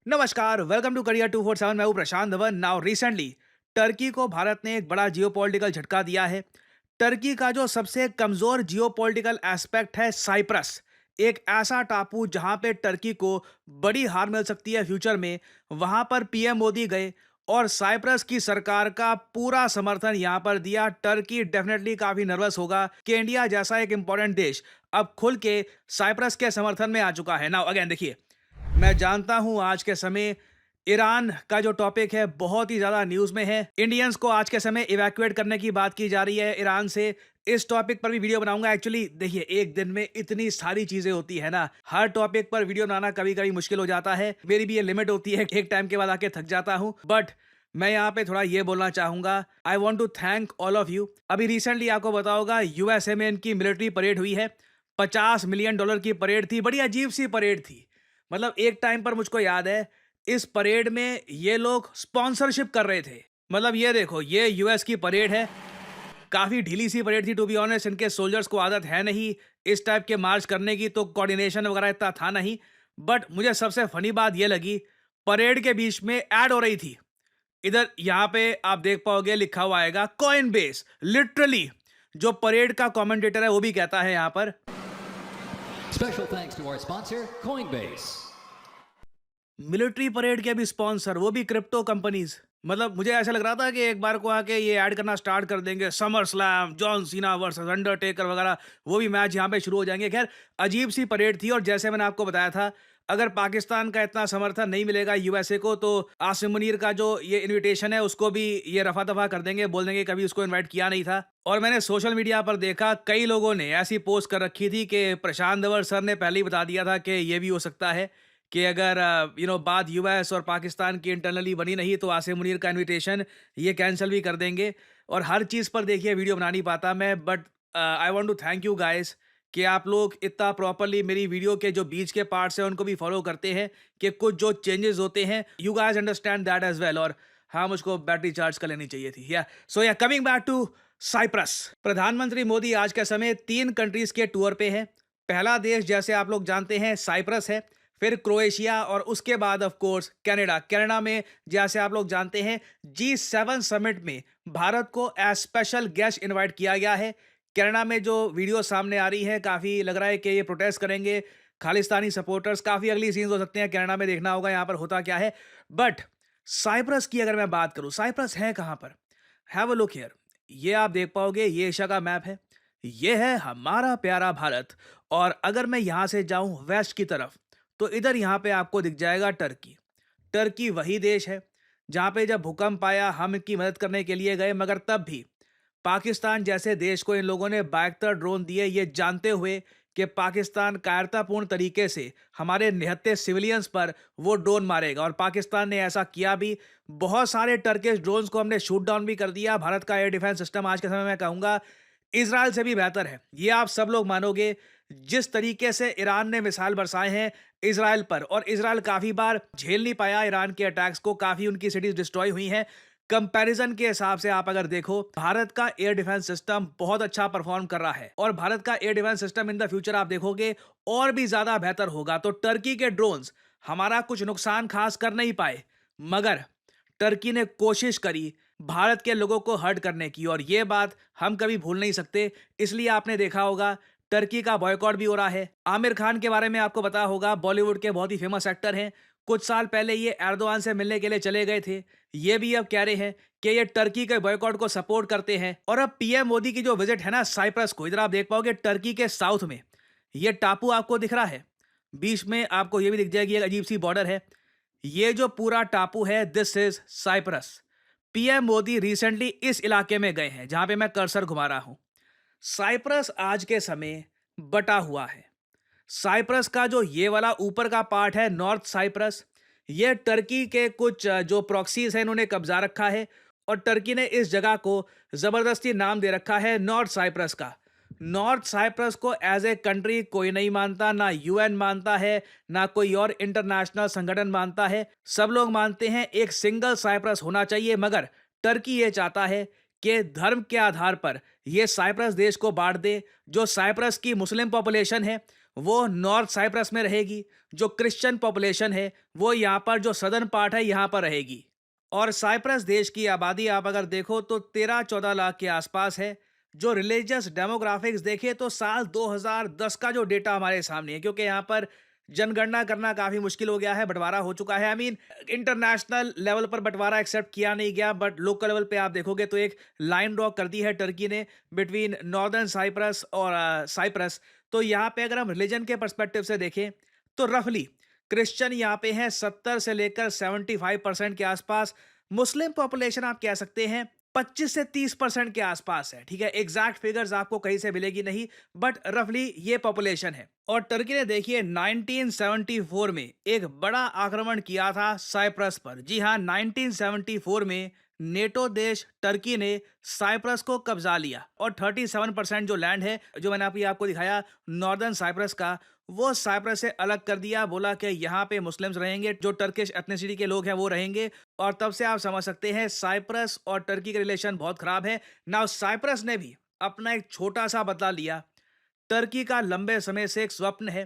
नमस्कार, welcome to career 247। मैं हूं प्रशांत धवन। नाउ रिसेंटली टर्की को भारत ने एक बड़ा जियोपॉलिटिकल झटका दिया है। टर्की का जो सबसे कमजोर जियोपॉलिटिकल एस्पेक्ट है साइप्रस, एक ऐसा टापू जहां पे टर्की को बड़ी हार मिल सकती है फ्यूचर में। वहां पर पीएम मोदी गए और साइप्रस की सरकार का पूरा समर्थन यहां पर दिया। टर्की डेफिनेटली काफी नर्वस होगा कि इंडिया जैसा एक इंपॉर्टेंट देश अब खुल के साइप्रस के समर्थन में आ चुका है। नाउ अगेन देखिए, मैं जानता हूं आज के समय ईरान का जो टॉपिक है बहुत ही ज्यादा न्यूज में है। इंडियंस को आज के समय इवैक्यूएट करने की बात की जा रही है ईरान से। इस टॉपिक पर भी वीडियो बनाऊंगा। एक्चुअली देखिए, एक दिन में इतनी सारी चीजें होती है ना, हर टॉपिक पर वीडियो बनाना कभी कभी मुश्किल हो जाता है। मेरी भी ये लिमिट होती है, एक टाइम के बाद आके थक जाता हूं। बट मैं यहाँ पे थोड़ा ये बोलना चाहूंगा, I want to thank all of you. अभी रिसेंटली आपको बताओगा यूएसए में इनकी मिलिट्री परेड हुई है। $50 मिलियन की परेड थी। बड़ी अजीब सी परेड थी। मतलब एक टाइम पर मुझको याद है, इस परेड में ये लोग स्पॉन्सरशिप कर रहे थे। मतलब ये देखो, ये यूएस की परेड है। काफी ढीली सी परेड थी टू बी ऑनेस्ट। इनके सोल्जर्स को आदत है नहीं इस टाइप के मार्च करने की, तो कोऑर्डिनेशन वगैरह इतना था नहीं। बट मुझे सबसे फनी बात ये लगी, परेड के बीच में ऐड हो रही थी। इधर यहाँ पे आप देख पाओगे लिखा हुआ आएगा कॉइन बेस। लिटरली जो परेड का कमेंटेटर है वो भी कहता है यहाँ पर, Special thanks to our sponsor, Coinbase. Military parade के भी स्पॉन्सर, वो भी क्रिप्टो कंपनीज। मतलब मुझे ऐसा लग रहा था कि एक बार को आके ये ऐड करना स्टार्ट कर देंगे, summer slam, John Cena versus Undertaker वगैरह, वो भी मैच यहाँ पे शुरू हो जाएंगे। खैर, अजीब सी परेड थी। और जैसे मैंने आपको बताया था, अगर पाकिस्तान का इतना समर्थन नहीं मिलेगा यूएसए को, तो आसिम मुनीर का जो ये इनविटेशन है उसको भी ये रफा दफा कर देंगे, बोल देंगे कभी उसको इनवाइट किया नहीं था। और मैंने सोशल मीडिया पर देखा, कई लोगों ने ऐसी पोस्ट कर रखी थी कि प्रशांत दवर सर ने पहले ही बता दिया था कि ये भी हो सकता है कि अगर बात यूएस और पाकिस्तान की इंटरनली बनी नहीं तो आसिम मुनीर का इनविटेशन ये कैंसिल भी कर देंगे। और हर चीज़ पर देखिए वीडियो बना नहीं पाता मैं, but I want to thank you guys कि आप लोग इतना प्रॉपरली मेरी वीडियो के जो बीच के पार्ट्स हैं उनको भी फॉलो करते हैं, कि कुछ जो चेंजेस होते हैं you guys understand that as well. और हाँ, मुझको बैटरी चार्ज कर लेनी चाहिए थी। या कमिंग बैक टू साइप्रस। प्रधानमंत्री मोदी आज के समय 3 कंट्रीज के टूर पे हैं। पहला देश जैसे आप लोग जानते हैं साइप्रस है, फिर क्रोएशिया, और उसके बाद ऑफ कोर्स कनाडा। कनाडा में जैसे आप लोग जानते हैं G7 समिट में भारत को एज स्पेशल गेस्ट इनवाइट किया गया है। कनाडा में जो वीडियो सामने आ रही है, काफ़ी लग रहा है कि ये प्रोटेस्ट करेंगे खालिस्तानी सपोर्टर्स। काफ़ी अगली सीन्स हो सकते हैं कनाडा में, देखना होगा यहाँ पर होता क्या है। बट साइप्रस की अगर मैं बात करूँ, साइप्रस है कहाँ पर? Have a look here. ये आप देख पाओगे, ये एशिया का मैप है। ये है हमारा प्यारा भारत। और अगर मैं यहाँ से जाऊँ वेस्ट की तरफ, तो इधर यहाँ पे आपको दिख जाएगा टर्की। टर्की वही देश है जहाँ पे जब भूकंप आया हम इनकी मदद करने के लिए गए, मगर तब भी पाकिस्तान जैसे देश को इन लोगों ने 72 ड्रोन दिए, ये जानते हुए कि पाकिस्तान कायरतापूर्ण तरीके से हमारे निहत्थे सिविलियंस पर वो ड्रोन मारेगा। और पाकिस्तान ने ऐसा किया भी। बहुत सारे टर्किश ड्रोन्स को हमने शूट डाउन भी कर दिया। भारत का एयर डिफेंस सिस्टम आज के समय में कहूँगा इजराइल से भी बेहतर है, ये आप सब लोग मानोगे। जिस तरीके से ईरान ने मिसाइल बरसाए हैं इजराइल पर, और इजराइल काफी बार झेल नहीं पाया ईरान के अटैक्स को, काफी उनकी सिटीज डिस्ट्रॉय हुई हैं। कंपैरिजन के हिसाब से आप अगर देखो, भारत का एयर डिफेंस सिस्टम बहुत अच्छा परफॉर्म कर रहा है, और भारत का air defence system in the future आप देखोगे और भी ज्यादा बेहतर होगा। तो टर्की के ड्रोन्स हमारा कुछ नुकसान खास कर नहीं पाए, मगर टर्की ने कोशिश करी भारत के लोगों को हर्ट करने की, और ये बात हम कभी भूल नहीं सकते। इसलिए आपने देखा होगा टर्की का बॉयकॉट भी हो रहा है। आमिर खान के बारे में आपको पता होगा, बॉलीवुड के बहुत ही फेमस एक्टर हैं। कुछ साल पहले ये एर्दोआन से मिलने के लिए चले गए थे। ये भी अब कह रहे हैं कि ये टर्की के बॉयकॉट को सपोर्ट करते हैं। और अब पीएम मोदी की जो विजिट है ना साइप्रस को, इधर आप देख पाओगे टर्की के साउथ में ये टापू आपको दिख रहा है, बीच में आपको ये भी दिख जाएगी एक अजीब सी बॉर्डर है। ये जो पूरा टापू है, this is Cyprus. PM Modi recently इस इलाके में गए हैं जहां पे मैं कर्सर घुमा रहा हूं। साइप्रस आज के समय बटा हुआ है। साइप्रस का जो ये वाला ऊपर का पार्ट है नॉर्थ साइप्रस, ये टर्की के कुछ जो प्रॉक्सीज हैं इन्होंने कब्जा रखा है, और टर्की ने इस जगह को जबरदस्ती नाम दे रखा है नॉर्थ साइप्रस का। नॉर्थ साइप्रस को एज ए कंट्री कोई नहीं मानता, ना यूएन मानता है, ना कोई और इंटरनेशनल संगठन मानता है। सब लोग मानते हैं एक सिंगल साइप्रस होना चाहिए, मगर टर्की ये चाहता है कि धर्म के आधार पर ये साइप्रस देश को बांट दे। जो साइप्रस की मुस्लिम पॉपुलेशन है वो नॉर्थ साइप्रस में रहेगी। जो क्रिश्चियन पॉपुलेशन है वो यहाँ पर, जो सदर्न पार्ट है यहाँ पर रहेगी। और साइप्रस देश की आबादी आप अगर देखो तो 13-14 लाख के आसपास है। जो रिलीजियस डेमोग्राफिक्स देखे तो साल 2010 का जो डेटा हमारे सामने है, क्योंकि यहाँ पर जनगणना करना काफी मुश्किल हो गया है, बंटवारा हो चुका है। आई मीन इंटरनेशनल लेवल पर बंटवारा एक्सेप्ट किया नहीं गया, बट लोकल लेवल पे आप देखोगे तो एक लाइन ड्रॉ कर दी है टर्की ने बिटवीन नॉर्दर्न साइप्रस और साइप्रस। तो यहाँ पे अगर हम रिलीजन के पर्सपेक्टिव से देखें तो रफली क्रिश्चियन यहाँ पे हैं 70 से लेकर 75% के आसपास। मुस्लिम पॉपुलेशन आप कह सकते हैं 25 से 30% के आसपास है। ठीक है, एग्जैक्ट फिगर्स आपको कहीं से मिलेगी नहीं, बट रफली ये पॉपुलेशन है। और टर्की ने देखिए 1974 में एक बड़ा आक्रमण किया था साइप्रस पर। जी हाँ, 1974 में नेटो देश टर्की ने साइप्रस को कब्जा लिया और 37% जो लैंड है, जो मैंने अभी आपको दिखाया नॉर्दर्न साइप्रस का, वो साइप्रस से अलग कर दिया। बोला कि यहाँ पे मुस्लिम्स रहेंगे, जो टर्किश एथनिसिटी के लोग हैं वो रहेंगे। और तब से आप समझ सकते हैं साइप्रस और टर्की के रिलेशन बहुत खराब है। नाउ साइप्रस ने भी अपना एक छोटा सा बदला लिया। टर्की का लंबे समय से एक स्वप्न है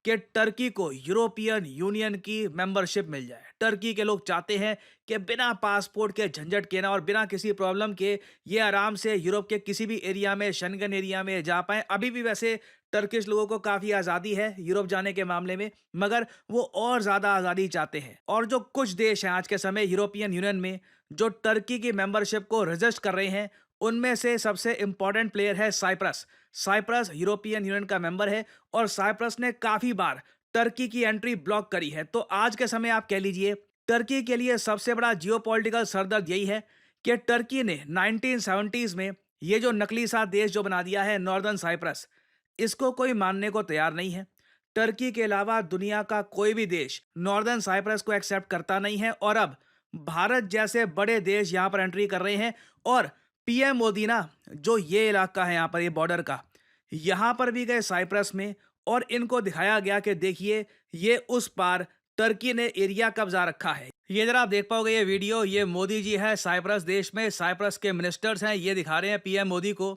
कि टर्की को यूरोपियन यूनियन की मेंबरशिप मिल जाए। टर्की के लोग चाहते हैं कि बिना पासपोर्ट के झंझट के ना और बिना किसी प्रॉब्लम के ये आराम से यूरोप के किसी भी एरिया में, शेंगन एरिया में जा पाएं। अभी भी वैसे टर्किश लोगों को काफ़ी आज़ादी है यूरोप जाने के मामले में, मगर वो और ज़्यादा आज़ादी चाहते हैं। और जो कुछ देश हैं आज के समय यूरोपियन यूनियन में जो टर्की की मेंबरशिप को रजिस्ट कर रहे हैं, उनमें से सबसे इंपॉर्टेंट प्लेयर है साइप्रस। साइप्रस यूरोपियन यूनियन का मेंबर है और साइप्रस ने काफी बार टर्की की एंट्री ब्लॉक करी है। तो आज के समय आप कह लीजिए टर्की के लिए सबसे बड़ा जियोपॉलिटिकल सरदर्द यही है कि टर्की ने 1970s में ये जो नकली सा देश जो बना दिया है नॉर्दर्न साइप्रस, इसको कोई मानने को तैयार नहीं है। टर्की के अलावा दुनिया का कोई भी देश नॉर्दर्न साइप्रस को एक्सेप्ट करता नहीं है। और अब भारत जैसे बड़े देश यहाँ पर एंट्री कर रहे हैं। और पीएम मोदी ना, जो ये इलाका है यहाँ पर, ये बॉर्डर का, यहाँ पर भी गए साइप्रस में और इनको दिखाया गया कि देखिए ये उस पार टर्की ने एरिया कब्जा रखा है। ये जरा आप देख पाओगे ये वीडियो, ये मोदी जी है साइप्रस देश में, साइप्रस के मिनिस्टर्स हैं, ये दिखा रहे हैं पीएम मोदी को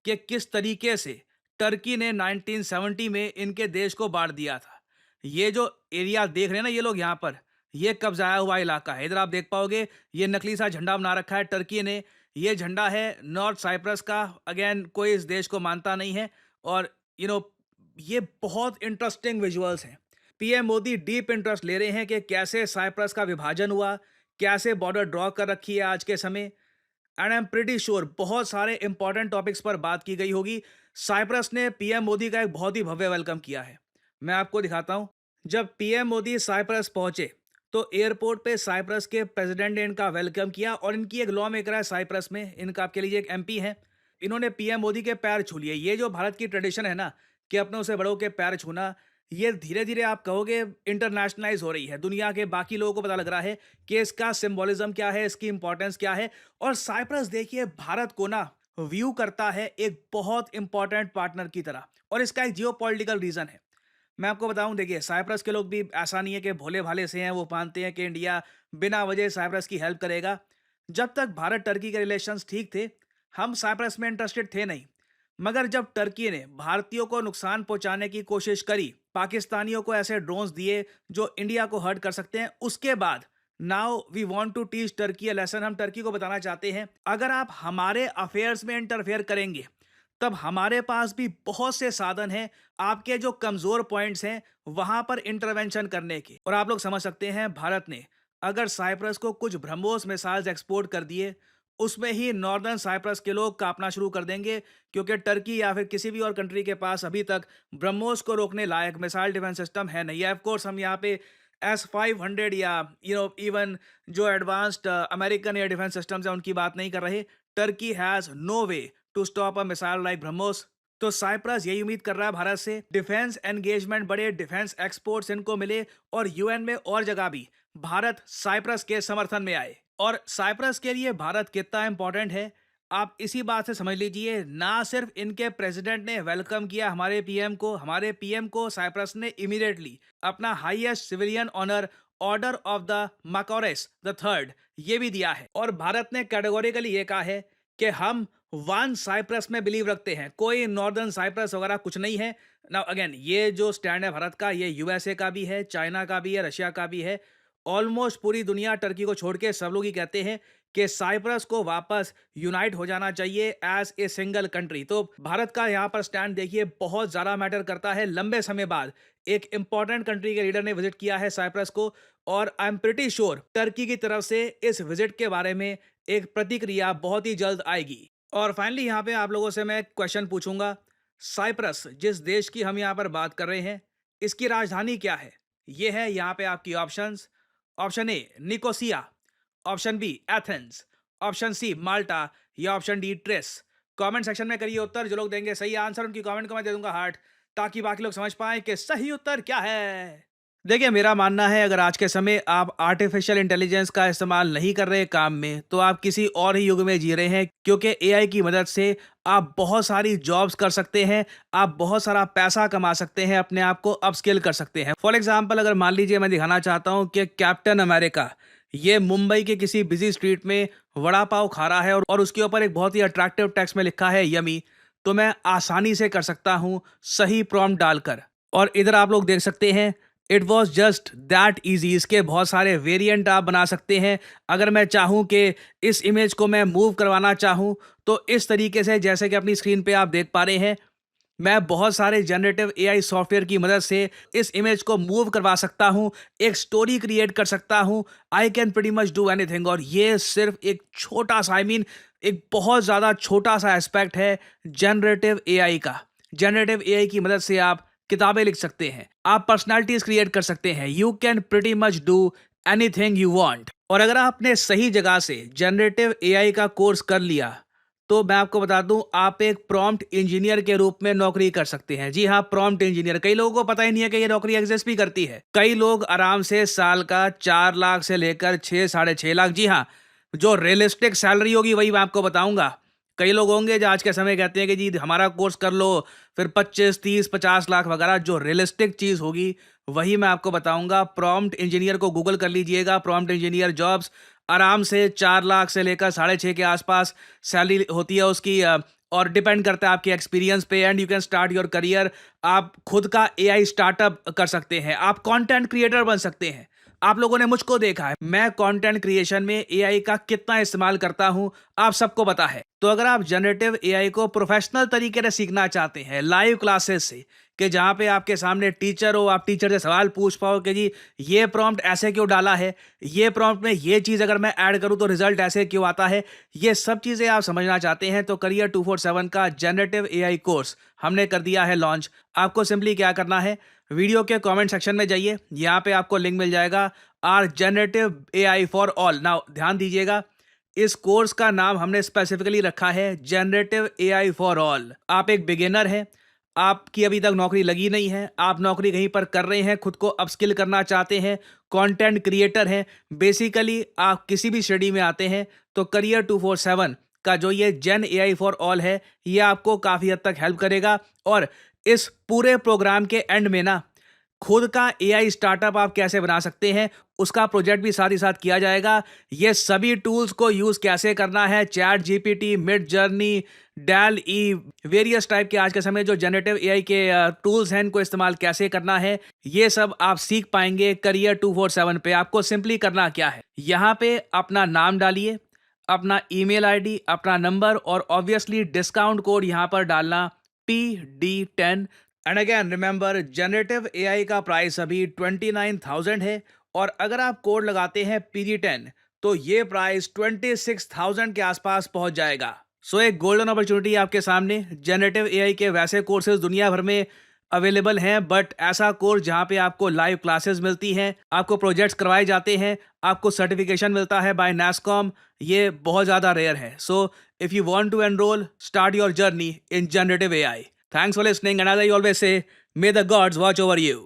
कि किस तरीके से टर्की ने 1970 में इनके देश को बांट दिया था। ये जो एरिया देख रहे हैं ना ये लोग यहाँ पर, ये कब्जाया हुआ इलाका है। इधर आप देख पाओगे ये नकली सा झंडा बना रखा है टर्की ने। ये झंडा है नॉर्थ साइप्रस का। अगेन कोई इस देश को मानता नहीं है। और ये बहुत इंटरेस्टिंग विजुअल्स हैं। पीएम मोदी डीप इंटरेस्ट ले रहे हैं कि कैसे साइप्रस का विभाजन हुआ, कैसे बॉर्डर ड्रॉ कर रखी है आज के समय। And I am pretty sure बहुत सारे इंपॉर्टेंट टॉपिक्स पर बात की गई होगी। साइप्रस ने पीएम मोदी का एक बहुत ही भव्य वेलकम किया है। मैं आपको दिखाता हूं। जब पीएम मोदी साइप्रस पहुंचे तो एयरपोर्ट पे साइप्रस के प्रेसिडेंट ने इनका वेलकम किया। और इनकी एक लॉ मेकर है साइप्रस में, इनका आपके लिए एक एमपी है। इन्होंने पीएम मोदी के पैर छू लिए। ये जो भारत की ट्रेडिशन है ना कि अपनों से बड़ों के पैर छूना, ये धीरे धीरे आप कहोगे इंटरनेशनलाइज हो रही है। दुनिया के बाकी लोगों को पता लग रहा है कि इसका सिंबोलिज्म क्या है, इसकी इंपॉर्टेंस क्या है। और साइप्रस देखिए भारत को ना व्यू करता है एक बहुत इंपॉर्टेंट पार्टनर की तरह। और इसका एक जियोपॉलिटिकल रीजन है। मैं आपको बताऊं, देखिए साइप्रस के लोग भी ऐसा नहीं है कि भोले भाले से हैं, वो मानते हैं कि इंडिया बिना वजह साइप्रस की हेल्प करेगा। जब तक भारत टर्की के रिलेशंस ठीक थे, हम साइप्रस में इंटरेस्टेड थे नहीं। मगर जब टर्की ने भारतीयों को नुकसान पहुंचाने की कोशिश करी, पाकिस्तानियों को ऐसे ड्रोन्स दिए जो इंडिया को हर्ट कर सकते हैं, उसके बाद now we want to teach Turkey a lesson. हम टर्की को बताना चाहते हैं अगर आप हमारे अफेयर्स में इंटरफेयर करेंगे तब हमारे पास भी बहुत से साधन हैं आपके जो कमजोर पॉइंट्स हैं वहां पर इंटरवेंशन करने के। और आप लोग समझ सकते हैं भारत ने अगर साइप्रस को कुछ ब्रह्मोस मिसाइल्स एक्सपोर्ट कर दिए, उसमें ही नॉर्दर्न साइप्रस के लोग कांपना शुरू कर देंगे। क्योंकि टर्की या फिर किसी भी और कंट्री के पास अभी तक ब्रह्मोस को रोकने लायक मिसाइल डिफेंस सिस्टम है नहीं है। ऑफ कोर्स हम यहाँ पे S-500 या इवन जो advanced American air defence systems हैं उनकी बात नहीं कर रहे। Turkey has no way to stop a missile like BrahMos. तो साइप्रस यही उम्मीद कर रहा है भारत से डिफेंस एंगेजमेंट बढ़े, डिफेंस एक्सपोर्ट्स इनको मिले और यूएन में और जगह भी भारत साइप्रस के समर्थन में आए। और साइप्रस के लिए भारत कितना इंपॉर्टेंट है आप इसी बात से समझ लीजिए। ना सिर्फ इनके प्रेसिडेंट ने वेलकम किया हमारे पीएम को साइप्रस ने इमीडिएटली अपना highest civilian honour order of the Makarios the third ये भी दिया है। और भारत ने कैटेगोरिकली ये कहा है कि हम वन साइप्रस में बिलीव रखते हैं, कोई नॉर्दर्न साइप्रस वगैरह कुछ नहीं है। नाउ अगेन ये जो स्टैंड है भारत का, ये यूएसए का भी है, चाइना का भी है, रशिया का भी है। ऑलमोस्ट पूरी दुनिया टर्की को छोड़ के सब लोग ही कहते हैं कि साइप्रस को वापस यूनाइट हो जाना चाहिए एज ए सिंगल कंट्री। तो भारत का यहाँ पर स्टैंड देखिए बहुत ज़्यादा मैटर करता है। लंबे समय बाद एक इंपॉर्टेंट कंट्री के लीडर ने विजिट किया है साइप्रस को, और I am pretty sure Turkey की तरफ से इस विजिट के बारे में एक प्रतिक्रिया बहुत ही जल्द आएगी। और फाइनली यहाँ पे आप लोगों से मैं क्वेश्चन पूछूंगा, साइप्रस जिस देश की हम यहाँ पर बात कर रहे हैं, इसकी राजधानी क्या है? ये है यहाँ पे आपकी options. Option A Nicosia, option B Athens, option C Malta, या ऑप्शन डी ट्रेस। कमेंट सेक्शन में करिए उत्तर। जो लोग देंगे सही आंसर उनकी कमेंट को मैं दे दूंगा हार्ट, ताकि बाकी लोग समझ पाएं कि सही उत्तर क्या है। देखिए मेरा मानना है, अगर आज के समय आप आर्टिफिशियल इंटेलिजेंस का इस्तेमाल नहीं कर रहे काम में, तो आप किसी और ही युग में जी रहे हैं, क्योंकि एआई की मदद से आप बहुत सारी जॉब्स कर सकते हैं, आप बहुत सारा पैसा कमा सकते हैं, अपने आप को अपस्किल कर सकते हैं। फॉर एग्जांपल अगर मान लीजिए मैं दिखाना चाहता हूं कि कैप्टन अमेरिका ये मुंबई के किसी बिजी स्ट्रीट में वड़ा पाव खा रहा है, और उसके ऊपर एक बहुत ही अट्रैक्टिव टेक्स्ट में लिखा है यमी, तो मैं आसानी से कर सकता हूं सही प्रॉम्प्ट डालकर। और इधर आप लोग देख सकते हैं, it was just that easy. इसके बहुत सारे वेरिएंट आप बना सकते हैं। अगर मैं चाहूँ कि इस इमेज को मैं मूव करवाना चाहूँ, तो इस तरीके से, जैसे कि अपनी स्क्रीन पे आप देख पा रहे हैं, मैं बहुत सारे जनरेटिव एआई सॉफ्टवेयर की मदद से इस इमेज को मूव करवा सकता हूँ, एक स्टोरी क्रिएट कर सकता हूँ। I can pretty much do anything. और ये सिर्फ एक छोटा सा, आई मीन एक बहुत ज़्यादा छोटा सा एस्पेक्ट है जनरेटिव एआई का। जनरेटिव एआई की मदद से आप किताबें लिख सकते हैं, आप पर्सनालिटीज क्रिएट कर सकते हैं। You can pretty much do anything you want. और अगर आपने सही जगह से जनरेटिव एआई का कोर्स कर लिया, तो मैं आपको बता दूं, आप एक प्रॉम्प्ट इंजीनियर के रूप में नौकरी कर सकते हैं। जी हाँ, प्रॉम्प्ट इंजीनियर। कई लोगों को पता ही नहीं है कि ये नौकरी एग्जिस्ट भी करती है। कई लोग आराम से साल का 4 लाख से लेकर 6 साढ़े 6 लाख, जी हाँ, जो रियलिस्टिक सैलरी होगी वही मैं आपको बताऊंगा। कई लोग होंगे जो आज के समय कहते हैं कि जी हमारा कोर्स कर लो, फिर 25 30 50 लाख वगैरह। जो रियलिस्टिक चीज़ होगी वही मैं आपको बताऊंगा। प्रॉम्प्ट इंजीनियर को गूगल कर लीजिएगा, प्रॉम्प्ट इंजीनियर जॉब्स आराम से 4 लाख से लेकर साढ़े 6 के आसपास सैलरी होती है उसकी। और डिपेंड करता है आपके एक्सपीरियंस पे। And you can start your career. आप खुद का एआई स्टार्टअप कर सकते हैं, आप कंटेंट क्रिएटर बन सकते हैं। आप लोगों ने मुझको देखा है, मैं कंटेंट क्रिएशन में एआई का कितना इस्तेमाल करता हूं, आप सबको पता है। तो अगर आप जनरेटिव एआई को प्रोफेशनल तरीके से सीखना चाहते हैं, लाइव क्लासेस से, कि जहां पे आपके सामने टीचर हो, आप टीचर से सवाल पूछ पाओ कि जी ये प्रॉम्प्ट ऐसे क्यों डाला है, ये प्रॉम्प्ट में ये चीज़ अगर मैं ऐड करूं तो रिजल्ट ऐसे क्यों आता है, ये सब चीज़ें आप समझना चाहते हैं, तो करियर 247 का जनरेटिव एआई कोर्स हमने कर दिया है लॉन्च। आपको सिंपली क्या करना है, वीडियो के कमेंट सेक्शन में जाइए, यहाँ पे आपको लिंक मिल जाएगा, are generative AI for all. Now ध्यान दीजिएगा, इस कोर्स का नाम हमने स्पेसिफिकली रखा है जनरेटिव एआई फॉर ऑल। आप एक बिगिनर हैं, आपकी अभी तक नौकरी लगी नहीं है, आप नौकरी कहीं पर कर रहे हैं, खुद को अपस्किल करना चाहते हैं, कंटेंट क्रिएटर हैं, बेसिकली आप किसी भी स्टडी में आते हैं, तो करियर 247 का जो ये जेन एआई फॉर ऑल है, ये आपको काफ़ी हद तक हेल्प करेगा। और इस पूरे प्रोग्राम के एंड में ना, खुद का एआई स्टार्टअप आप कैसे बना सकते हैं, उसका प्रोजेक्ट भी साथ ही साथ किया जाएगा। ये सभी टूल्स को यूज़ कैसे करना है, chat GPT, Midjourney, DALL E, various type के आज के समय जो जनरेटिव एआई के टूल्स हैं, इनको इस्तेमाल कैसे करना है, ये सब आप सीख पाएंगे करियर 247 पे। आपको सिंपली करना क्या है, यहाँ पे अपना नाम डालिए, अपना ईमेल आईडी, अपना नंबर, और ऑब्वियसली डिस्काउंट कोड यहाँ पर डालना PD10। And again remember, generative AI का प्राइस अभी 29,000 है, और अगर आप कोड लगाते हैं PD10, तो ये प्राइस 26,000 के आसपास पहुंच जाएगा। सो एक गोल्डन अपॉर्चुनिटी आपके सामने। जनरेटिव एआई के वैसे कोर्सेज दुनिया भर में अवेलेबल हैं, बट ऐसा कोर्स जहां पे आपको लाइव क्लासेस मिलती हैं, आपको प्रोजेक्ट्स करवाए जाते हैं, आपको सर्टिफिकेशन मिलता है बाय NASSCOM, ये बहुत ज़्यादा रेयर है। So if you want to enrol, start your journey in generative AI. Thanks for listening, and as I always say, may the gods watch over you.